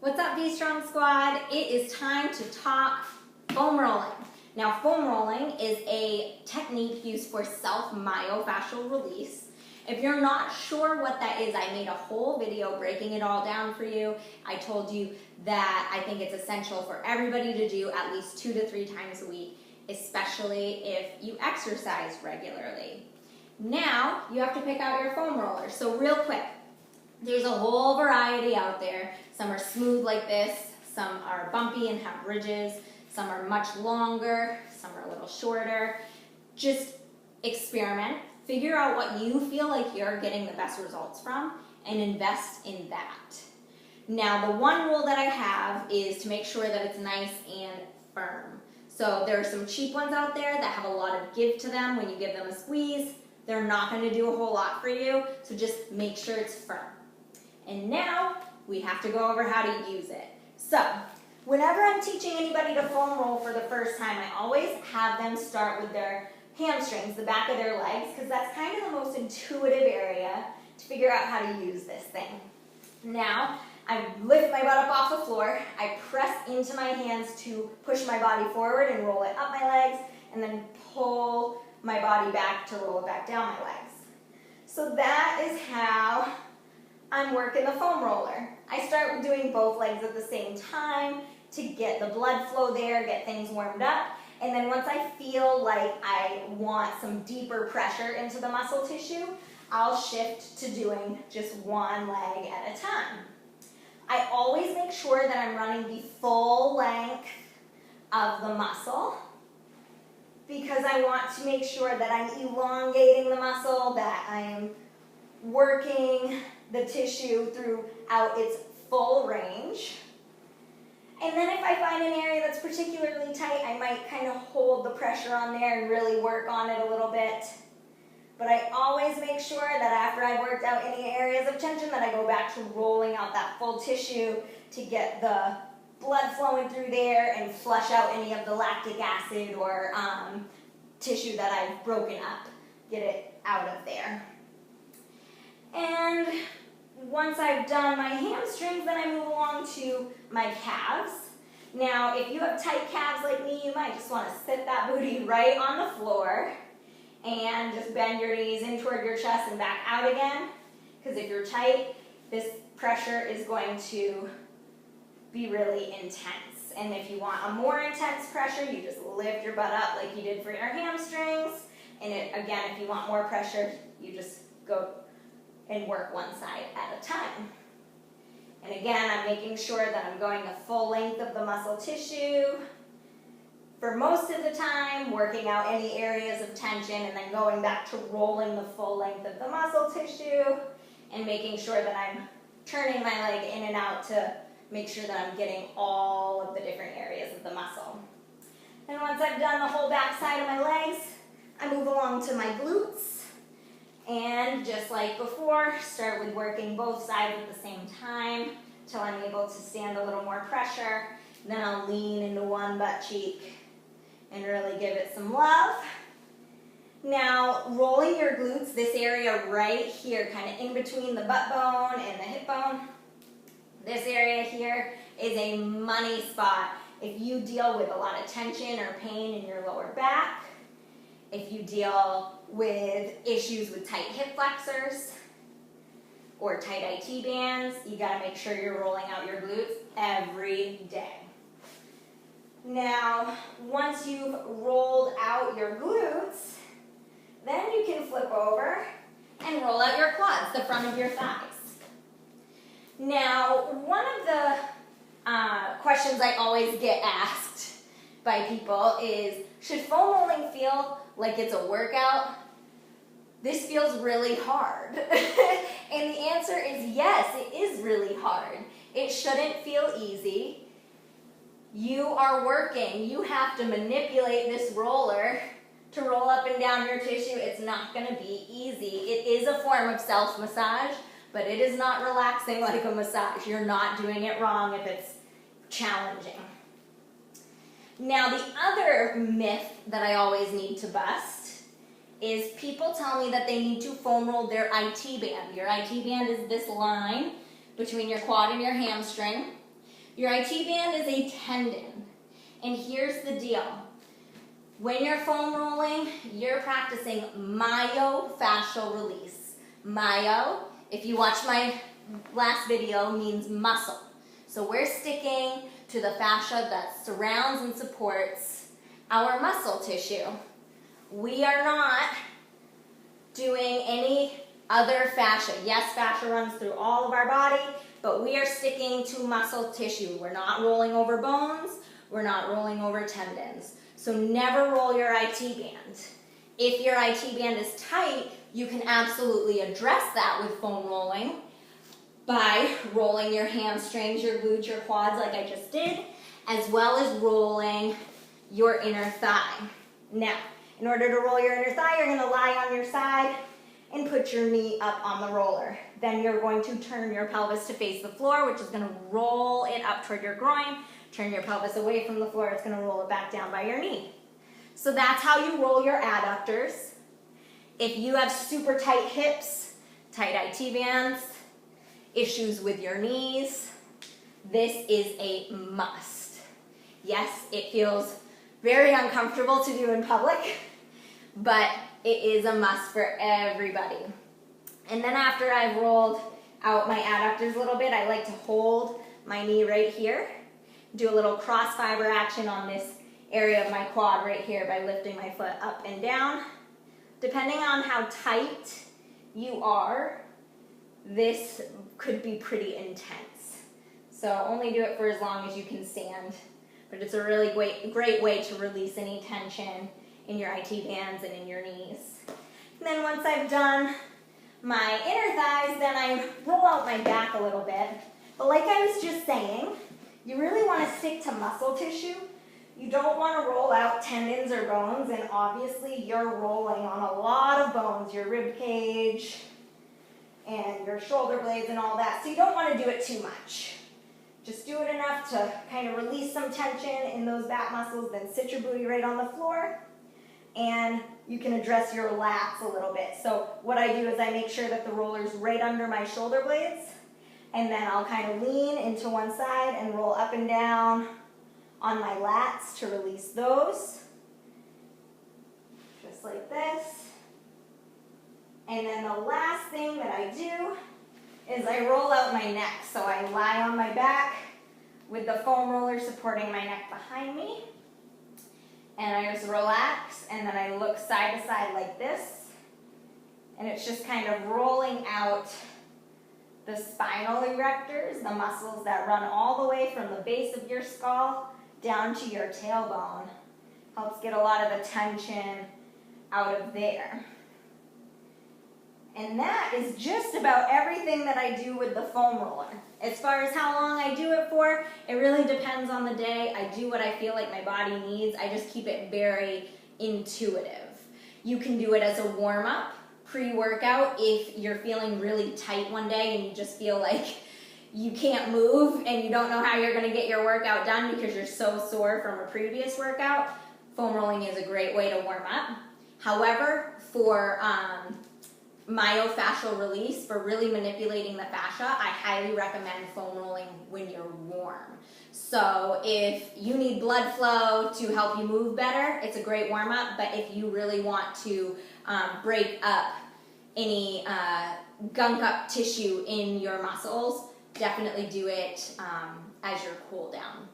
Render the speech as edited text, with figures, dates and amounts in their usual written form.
What's up, Be Strong Squad? It is time to talk foam rolling. Now, foam rolling is a technique used for self-myofascial release. If you're not sure what that is, I made a whole video breaking it all down for you. I told you that I think it's essential for everybody to do at least 2 to 3 times a week, especially if you exercise regularly. Now, you have to pick out your foam roller. So real quick, there's a whole variety out there. Some are smooth like this, some are bumpy and have ridges, some are much longer, some are a little shorter. Just experiment, figure out what you feel like you're getting the best results from, and invest in that. Now, the one rule that I have is to make sure that it's nice and firm. So there are some cheap ones out there that have a lot of give to them when you give them a squeeze. They're not going to do a whole lot for you, so just make sure it's firm. And now, we have to go over how to use it. So, whenever I'm teaching anybody to foam roll for the first time, I always have them start with their hamstrings, the back of their legs, because that's kind of the most intuitive area to figure out how to use this thing. Now, I lift my butt up off the floor, I press into my hands to push my body forward and roll it up my legs, and then pull my body back to roll it back down my legs. So that is how I'm working the foam roller. I start with doing both legs at the same time to get the blood flow there, get things warmed up, and then once I feel like I want some deeper pressure into the muscle tissue, I'll shift to doing just one leg at a time. I always make sure that I'm running the full length of the muscle because I want to make sure that I'm elongating the muscle, that I'm working the tissue throughout its full range. And then if I find an area that's particularly tight, I might kind of hold the pressure on there and really work on it a little bit. But I always make sure that after I've worked out any areas of tension that I go back to rolling out that full tissue to get the blood flowing through there and flush out any of the lactic acid or tissue that I've broken up, get it out of there. And once I've done my hamstrings, then I move along to my calves. Now, if you have tight calves like me, you might just want to sit that booty right on the floor and just bend your knees in toward your chest and back out again. Because if you're tight, this pressure is going to be really intense. And if you want a more intense pressure, you just lift your butt up like you did for your hamstrings. And again, if you want more pressure, you just go and work one side at a time. And again, I'm making sure that I'm going the full length of the muscle tissue for most of the time, working out any areas of tension, and then going back to rolling the full length of the muscle tissue and making sure that I'm turning my leg in and out to make sure that I'm getting all of the different areas of the muscle. And once I've done the whole back side of my legs, I move along to my glutes. And just like before, start with working both sides at the same time until I'm able to stand a little more pressure. Then I'll lean into one butt cheek and really give it some love. Now, rolling your glutes, this area right here, kind of in between the butt bone and the hip bone, this area here is a money spot if you deal with a lot of tension or pain in your lower back, if you deal with issues with tight hip flexors or tight IT bands, you got to make sure you're rolling out your glutes every day. Now, once you've rolled out your glutes, then you can flip over and roll out your quads, the front of your thighs. Now, one of the questions I always get asked by people is, should foam rolling feel like it's a workout? This feels really hard. And the answer is yes, it is really hard. It shouldn't feel easy. You are working. You have to manipulate this roller to roll up and down your tissue. It's not going to be easy. It is a form of self-massage, but it is not relaxing like a massage. You're not doing it wrong if it's challenging. Now, the other myth that I always need to bust is people tell me that they need to foam roll their IT band. Your IT band is this line between your quad and your hamstring. Your IT band is a tendon. And here's the deal. When you're foam rolling, you're practicing myofascial release. Myo, if you watched my last video, means muscle. So we're sticking to the fascia that surrounds and supports our muscle tissue. We are not doing any other fascia. Yes, fascia runs through all of our body, but we are sticking to muscle tissue. We're not rolling over bones. We're not rolling over tendons. So never roll your IT band. If your IT band is tight, you can absolutely address that with foam rolling by rolling your hamstrings, your glutes, your quads like I just did, as well as rolling your inner thigh. Now, in order to roll your inner thigh, you're going to lie on your side and put your knee up on the roller. Then you're going to turn your pelvis to face the floor, which is going to roll it up toward your groin. Turn your pelvis away from the floor, it's going to roll it back down by your knee. So that's how you roll your adductors. If you have super tight hips, tight IT bands, issues with your knees, this is a must. Yes, it feels very uncomfortable to do in public, but it is a must for everybody. And then after I've rolled out my adductors a little bit, I like to hold my knee right here, do a little cross fiber action on this area of my quad right here by lifting my foot up and down. Depending on how tight you are, this could be pretty intense. So only do it for as long as you can stand, but it's a really great way to release any tension in your IT bands and in your knees. And then once I've done my inner thighs, then I roll out my back a little bit. But like I was just saying, you really want to stick to muscle tissue. You don't want to roll out tendons or bones, and obviously you're rolling on a lot of bones, your rib cage and your shoulder blades and all that. So you don't want to do it too much. Just do it enough to kind of release some tension in those back muscles, then sit your booty right on the floor, and you can address your lats a little bit. So what I do is I make sure that the roller's right under my shoulder blades, and then I'll kind of lean into one side and roll up and down on my lats to release those. Just like this. And then the last thing that I do is I roll out my neck. So I lie on my back with the foam roller supporting my neck behind me. And I just relax, and then I look side to side like this. And it's just kind of rolling out the spinal erectors, the muscles that run all the way from the base of your skull down to your tailbone. Helps get a lot of the tension out of there. And that is just about everything that I do with the foam roller. As far as how long I do it for, it really depends on the day. I do what I feel like my body needs. I just keep it very intuitive. You can do it as a warm-up, pre-workout, if you're feeling really tight one day and you just feel like you can't move and you don't know how you're going to get your workout done because you're so sore from a previous workout. Foam rolling is a great way to warm up. However, for myofascial release, for really manipulating the fascia, I highly recommend foam rolling when you're warm. So if you need blood flow to help you move better, it's a great warm-up, but if you really want to break up any gunk up tissue in your muscles, definitely do it as your cool down.